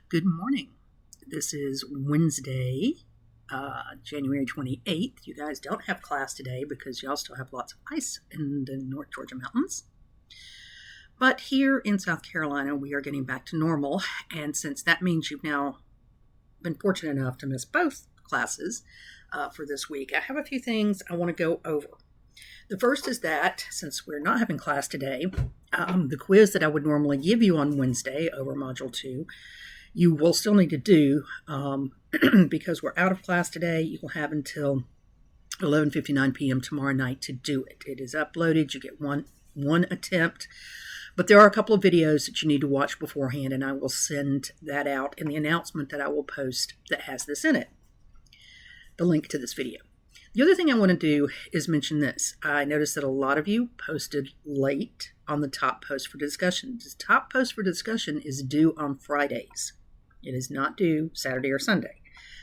Good morning. This is Wednesday, January 28th. You guys don't have class today because y'all still have lots of ice in the North Georgia mountains. But here in South Carolina, we are getting back to normal. And since that means you've now been fortunate enough to miss both classes for this week, I have a few things I want to go over. The first is that since we're not having class today, the quiz that I would normally give you on Wednesday over Module 2, you will still need to do because we're out of class today. You will have until 11:59 p.m. tomorrow night to do it. It is uploaded. You get one attempt, but there are a couple of videos that you need to watch beforehand, and I will send that out in the announcement that I will post that has this in it, the link to this video. The other thing I want to do is mention this. I noticed that a lot of you posted late on the top post for discussion. The top post for discussion is due on Fridays. It is not due Saturday or Sunday.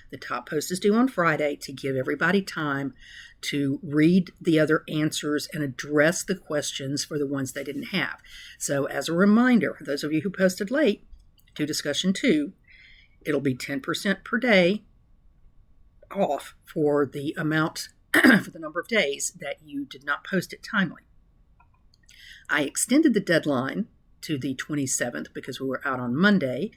The top post is due on Friday to give everybody time to read the other answers and address the questions for the ones they didn't have. So as a reminder, for those of you who posted late to discussion 2, it'll be 10% per day off for the amount, for the number of days that you did not post it timely. I extended the deadline to the 27th because we were out on Monday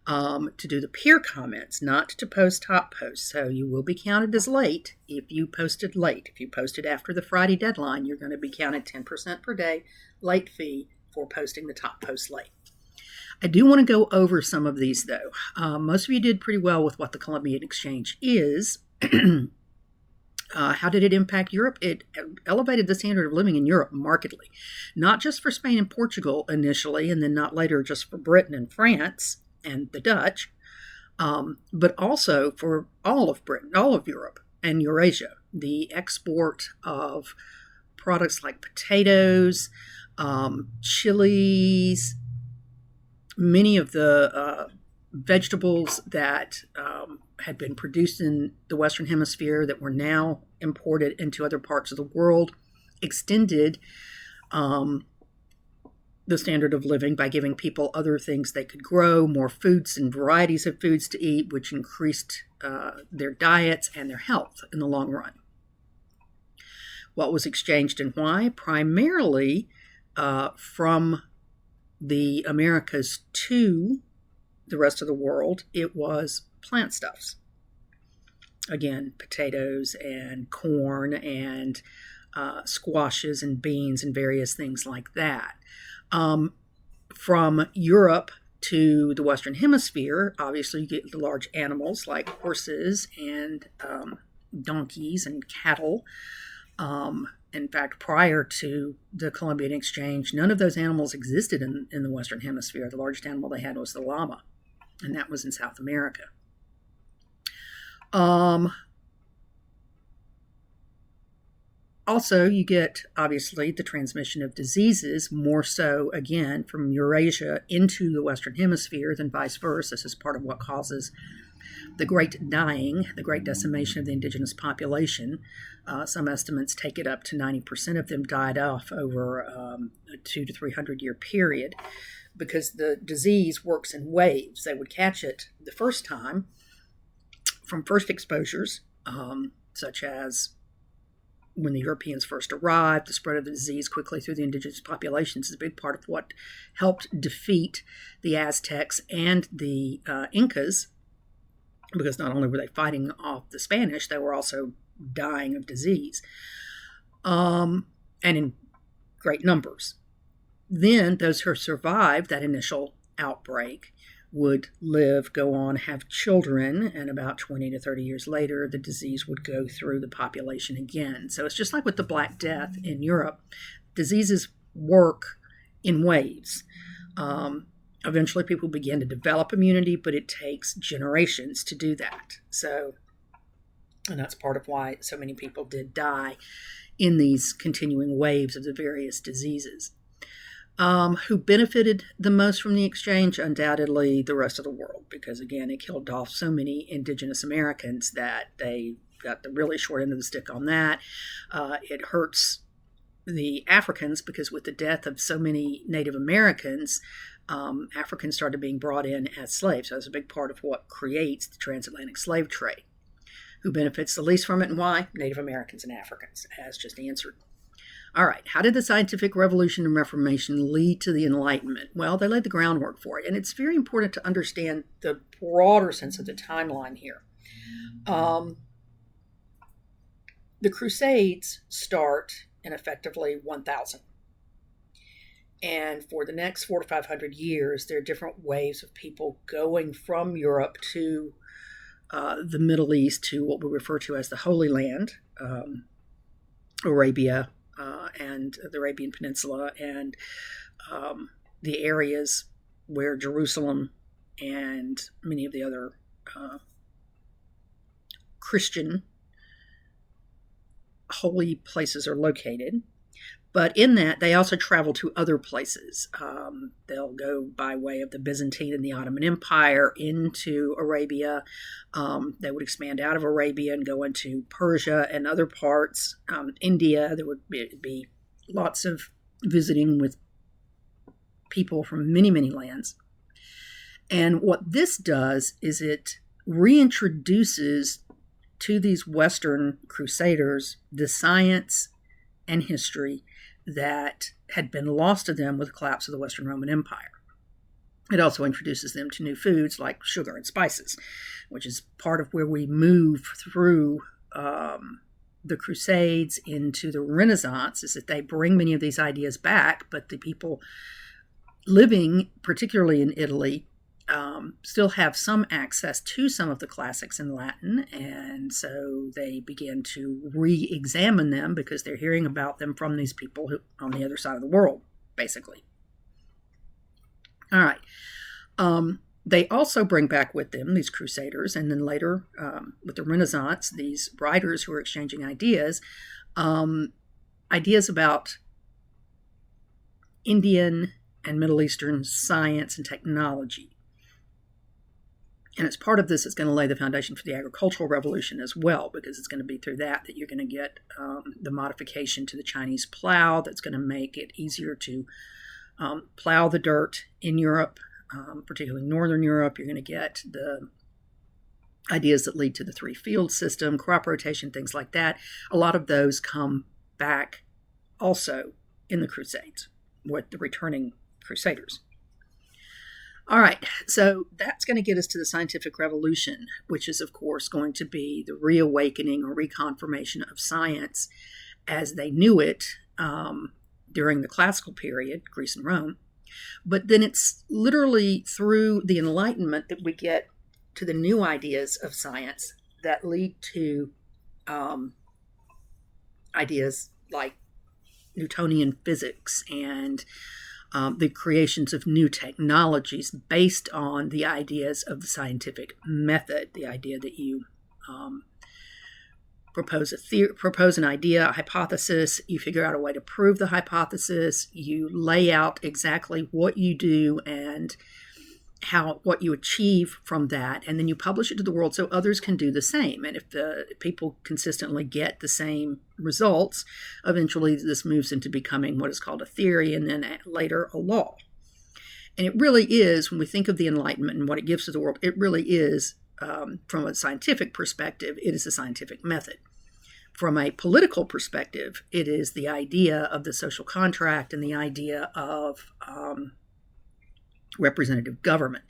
to do the peer comments, not to post top posts. So you will be counted as late if you posted late. If you posted after the Friday deadline, you're going to be counted 10% per day late fee for posting the top post late. I do want to go over some of these, though. Most of you did pretty well with what the Columbian exchange is. How did it impact Europe? It elevated the standard of living in Europe markedly, not just for Spain and Portugal initially, and then not later just for Britain and France and the Dutch, but also for all of Britain, all of Europe and Eurasia. The export of products like potatoes, chilies, many of the vegetables that had been produced in the Western Hemisphere that were now imported into other parts of the world extended the standard of living by giving people other things they could grow, more foods and varieties of foods to eat, which increased their diets and their health in the long run. What was exchanged and why? Primarily from the Americas to the rest of the world, it was plant stuffs. Again, potatoes and corn and squashes and beans and various things like that. From Europe to the Western Hemisphere, obviously you get the large animals like horses and donkeys and cattle. In fact, prior to the Columbian exchange, none of those animals existed in the Western Hemisphere. The largest animal they had was the llama, and that was in South America. Also, you get, obviously, the transmission of diseases, more so, again, from Eurasia into the Western Hemisphere than vice versa. This is part of what causes the great dying, the great decimation of the indigenous population. Some estimates take it up to 90% of them died off over a 200 to 300 year period because the disease works in waves. They would catch it the first time from first exposures, such as when the Europeans first arrived. The spread of the disease quickly through the indigenous populations is a big part of what helped defeat the Aztecs and the Incas, because not only were they fighting off the Spanish, they were also dying of disease, and in great numbers. Then those who survived that initial outbreak would live, go on, have children, and about 20 to 30 years later, the disease would go through the population again. So it's just like with the Black Death in Europe. Diseases work in waves. Eventually, people begin to develop immunity, but it takes generations to do that. So, and that's part of why so many people did die in these continuing waves of the various diseases. Who benefited the most from the exchange? Undoubtedly the rest of the world, because again, it killed off so many indigenous Americans that they got the really short end of the stick on that. It hurts the Africans because with the death of so many Native Americans, Africans started being brought in as slaves. So that's a big part of what creates the transatlantic slave trade. Who benefits the least from it and why? Native Americans and Africans, as just answered. All right, how did the scientific revolution and Reformation lead to the Enlightenment? Well, they laid the groundwork for it, and it's very important to understand the broader sense of the timeline here. The Crusades start in effectively 1000. And for the next 400 to 500 years, there are different waves of people going from Europe to the Middle East, to what we refer to as the Holy Land, Arabia, and the Arabian Peninsula, and the areas where Jerusalem and many of the other Christian holy places are located. But in that, they also travel to other places. They'll go by way of the Byzantine and the Ottoman Empire into Arabia. They would expand out of Arabia and go into Persia and other parts. India, there would be lots of visiting with people from many, many lands. And what this does is it reintroduces to these Western crusaders the science and history that had been lost to them with the collapse of the Western Roman Empire. It also introduces them to new foods like sugar and spices, which is part of where we move through the Crusades into the Renaissance, is that they bring many of these ideas back, but the people living, particularly in Italy, still have some access to some of the classics in Latin, and so they begin to re-examine them because they're hearing about them from these people who on the other side of the world, basically. All right. They also bring back with them, these crusaders, and then later with the Renaissance, these writers who are exchanging ideas about Indian and Middle Eastern science and technology. And as part of this, it's going to lay the foundation for the agricultural revolution as well, because it's going to be through that you're going to get the modification to the Chinese plow that's going to make it easier to plow the dirt in Europe, particularly Northern Europe. You're going to get the ideas that lead to the three-field system, crop rotation, things like that. A lot of those come back also in the Crusades with the returning crusaders. All right, so that's going to get us to the scientific revolution, which is, of course, going to be the reawakening or reconfirmation of science as they knew it during the classical period, Greece and Rome. But then it's literally through the Enlightenment that we get to the new ideas of science that lead to ideas like Newtonian physics and the creations of new technologies based on the ideas of the scientific method, the idea that you propose an idea, a hypothesis, you figure out a way to prove the hypothesis, you lay out exactly what you do and what you achieve from that, and then you publish it to the world so others can do the same. And if the people consistently get the same results, eventually this moves into becoming what is called a theory and then later a law. And it really is, when we think of the Enlightenment and what it gives to the world, it really is, from a scientific perspective, it is a scientific method. From a political perspective, it is the idea of the social contract and the idea of representative government.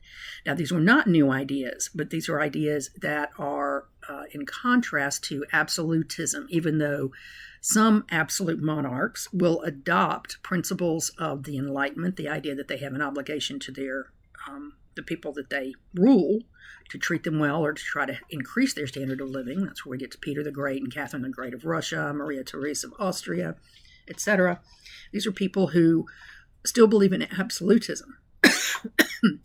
Now, these were not new ideas, but these are ideas that are in contrast to absolutism, even though some absolute monarchs will adopt principles of the Enlightenment, the idea that they have an obligation to their the people that they rule, to treat them well or to try to increase their standard of living. That's where we get to Peter the Great and Catherine the Great of Russia, Maria Theresa of Austria, etc. These are people who still believe in absolutism.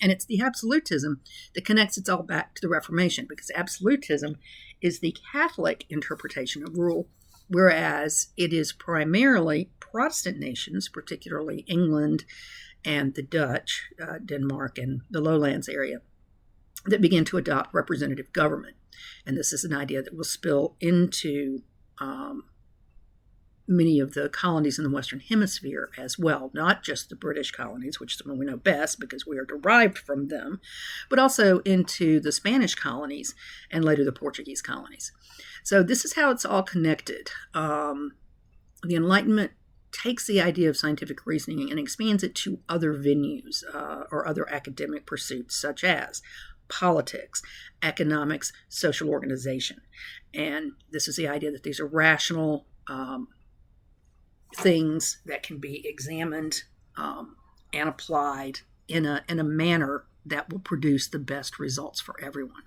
And it's the absolutism that connects it all back to the Reformation, because absolutism is the Catholic interpretation of rule, whereas it is primarily Protestant nations, particularly England and the Dutch, Denmark and the Lowlands area, that begin to adopt representative government. And this is an idea that will spill into many of the colonies in the Western Hemisphere as well, not just the British colonies, which is the one we know best because we are derived from them, but also into the Spanish colonies and later the Portuguese colonies. So this is how it's all connected. The Enlightenment takes the idea of scientific reasoning and expands it to other venues or other academic pursuits, such as politics, economics, social organization. And this is the idea that these are rational things that can be examined and applied in a manner that will produce the best results for everyone.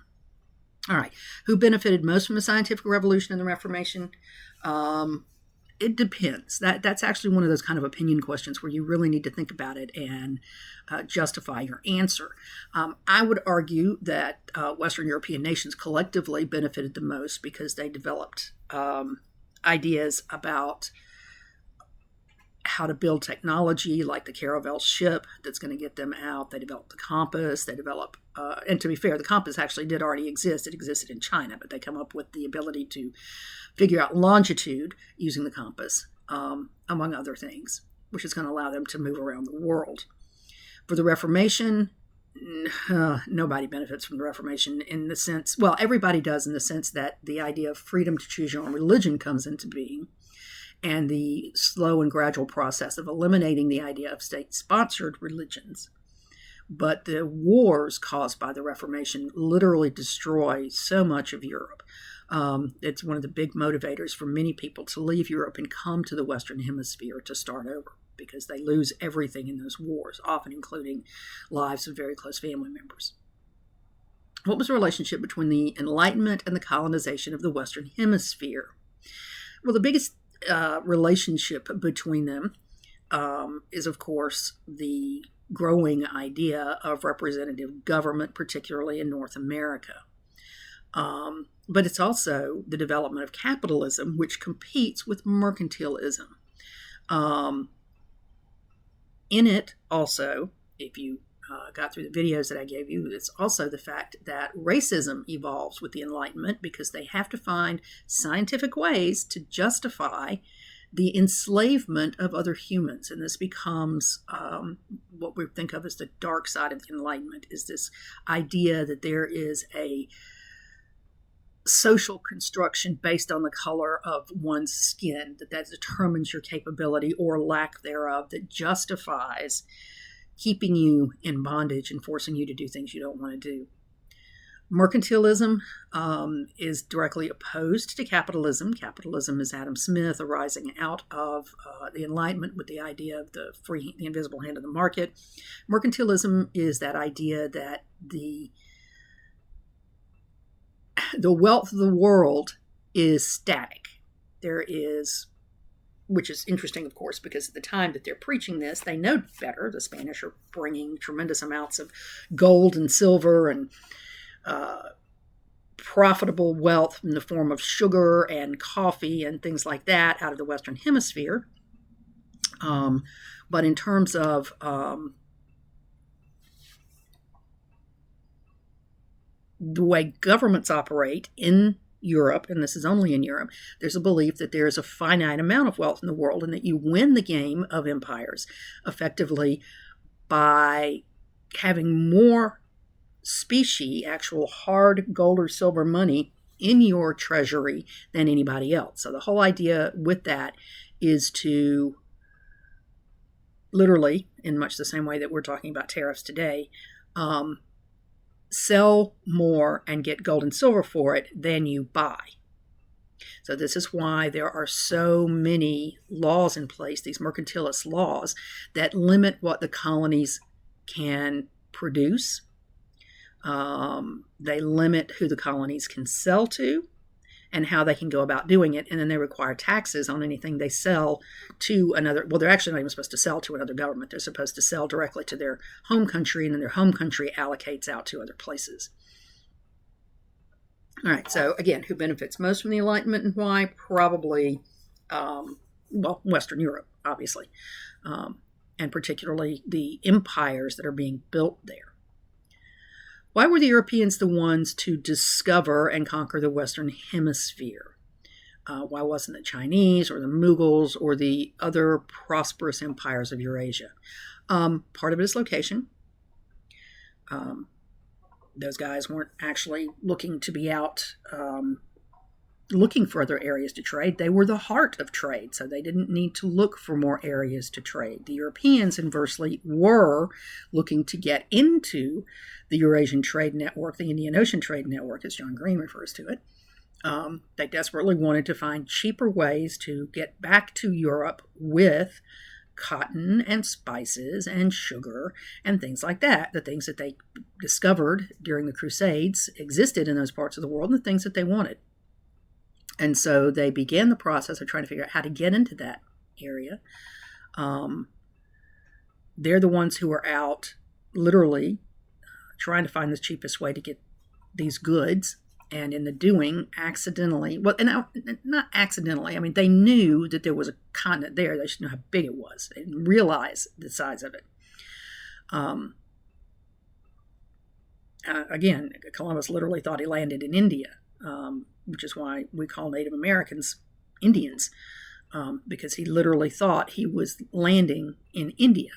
All right. Who benefited most from the scientific revolution and the Reformation? It depends. That's actually one of those kind of opinion questions where you really need to think about it and justify your answer. I would argue that Western European nations collectively benefited the most because they developed ideas about how to build technology like the caravel ship that's going to get them out. They developed the compass. They developed, and to be fair, the compass actually did already exist. It existed in China, but they come up with the ability to figure out longitude using the compass, among other things, which is going to allow them to move around the world. For the Reformation, nobody benefits from the Reformation in the sense, well, everybody does in the sense that the idea of freedom to choose your own religion comes into being, and the slow and gradual process of eliminating the idea of state-sponsored religions. But the wars caused by the Reformation literally destroy so much of Europe. It's one of the big motivators for many people to leave Europe and come to the Western Hemisphere to start over, because they lose everything in those wars, often including lives of very close family members. What was the relationship between the Enlightenment and the colonization of the Western Hemisphere? Well, the biggest relationship between them is, of course, the growing idea of representative government, particularly in North America. But it's also the development of capitalism, which competes with mercantilism. In it also, if you got through the videos that I gave you, it's also the fact that racism evolves with the Enlightenment because they have to find scientific ways to justify the enslavement of other humans. And this becomes what we think of as the dark side of the Enlightenment, is this idea that there is a social construction based on the color of one's skin, that determines your capability or lack thereof, that justifies keeping you in bondage and forcing you to do things you don't want to do. Mercantilism is directly opposed to capitalism. Capitalism is Adam Smith arising out of the Enlightenment with the idea of the invisible hand of the market. Mercantilism is that idea that the wealth of the world is static. There is, which is interesting, of course, because at the time that they're preaching this, they know better. The Spanish are bringing tremendous amounts of gold and silver and profitable wealth in the form of sugar and coffee and things like that out of the Western Hemisphere. But in terms of the way governments operate in Europe, and this is only in Europe, there's a belief that there is a finite amount of wealth in the world and that you win the game of empires effectively by having more specie, actual hard gold or silver money in your treasury than anybody else. So the whole idea with that is to literally, in much the same way that we're talking about tariffs today, sell more and get gold and silver for it than you buy. So this is why there are so many laws in place, these mercantilist laws, that limit what the colonies can produce. They limit who the colonies can sell to and how they can go about doing it. And then they require taxes on anything they sell to another. Well, they're actually not even supposed to sell to another government. They're supposed to sell directly to their home country, and then their home country allocates out to other places. All right. So again, who benefits most from the Enlightenment and why? Probably, Western Europe, obviously, and particularly the empires that are being built there. Why were the Europeans the ones to discover and conquer the Western Hemisphere? Why wasn't it Chinese or the Mughals or the other prosperous empires of Eurasia? Part of it is location. Those guys weren't actually looking to be out looking for other areas to trade. They were the heart of trade, so they didn't need to look for more areas to trade. The Europeans, inversely, were looking to get into the Eurasian trade network, the Indian Ocean trade network, as John Green refers to it. They desperately wanted to find cheaper ways to get back to Europe with cotton and spices and sugar and things like that. The things that they discovered during the Crusades existed in those parts of the world, and the things that they wanted. And so they began the process of trying to figure out how to get into that area. They're the ones who are out literally trying to find the cheapest way to get these goods. And in the doing, accidentally, well, and not accidentally, I mean, they knew that there was a continent there. They should know how big it was and realize the size of it. Again, Columbus literally thought he landed in India, which is why we call Native Americans Indians, because he literally thought he was landing in India.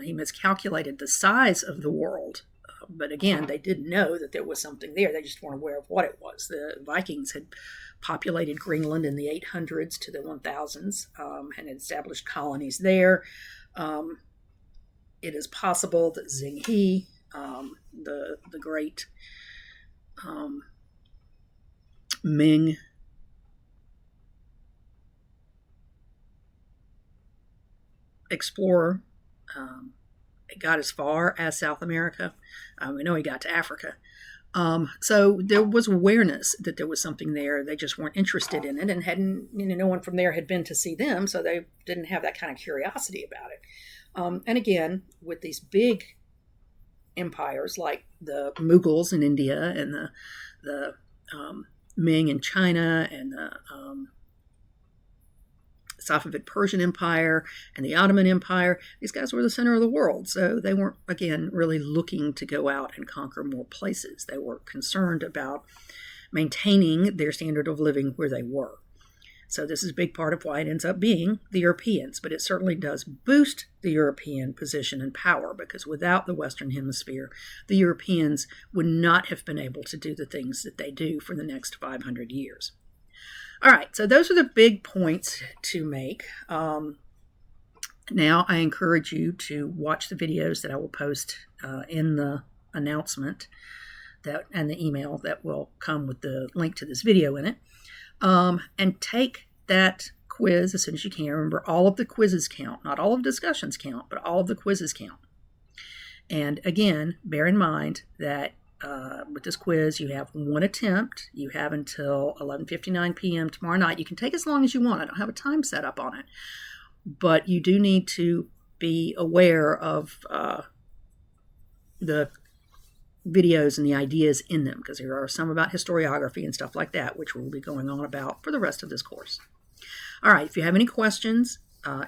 He miscalculated the size of the world. But again, they didn't know that there was something there. They just weren't aware of what it was. The Vikings had populated Greenland in the 800s to the 1000s and had established colonies there. It is possible that Zheng He, the great Ming explorer, got as far as South America. We know he got to Africa. So there was awareness that there was something there. They just weren't interested in it and hadn't, no one from there had been to see them, so they didn't have that kind of curiosity about it. And again, with these big empires like the Mughals in India and the Ming in China and the Safavid Persian Empire and the Ottoman Empire, these guys were the center of the world. So they weren't, again, really looking to go out and conquer more places. They were concerned about maintaining their standard of living where they were. So this is a big part of why it ends up being the Europeans, but it certainly does boost the European position and power, because without the Western Hemisphere, the Europeans would not have been able to do the things that they do for the next 500 years. All right, so those are the big points to make. Now I encourage you to watch the videos that I will post in the announcement and the email that will come with the link to this video in it. And take that quiz as soon as you can. Remember, all of the quizzes count. Not all of the discussions count, but all of the quizzes count. And again, bear in mind that with this quiz, you have one attempt. You have until 11:59 p.m. tomorrow night. You can take as long as you want. I don't have a time set up on it. But you do need to be aware of the videos and the ideas in them, because there are some about historiography and stuff like that, which we'll be going on about for the rest of this course. All right, if you have any questions,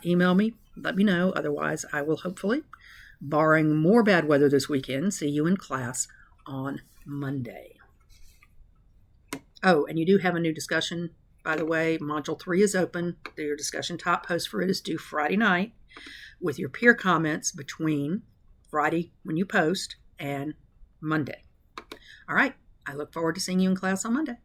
email me, let me know. Otherwise, I will hopefully, barring more bad weather this weekend, see you in class on Monday. Oh, and you do have a new discussion, by the way. Module 3 is open. Your discussion top post for it is due Friday night with your peer comments between Friday when you post and Monday. All right, I look forward to seeing you in class on Monday.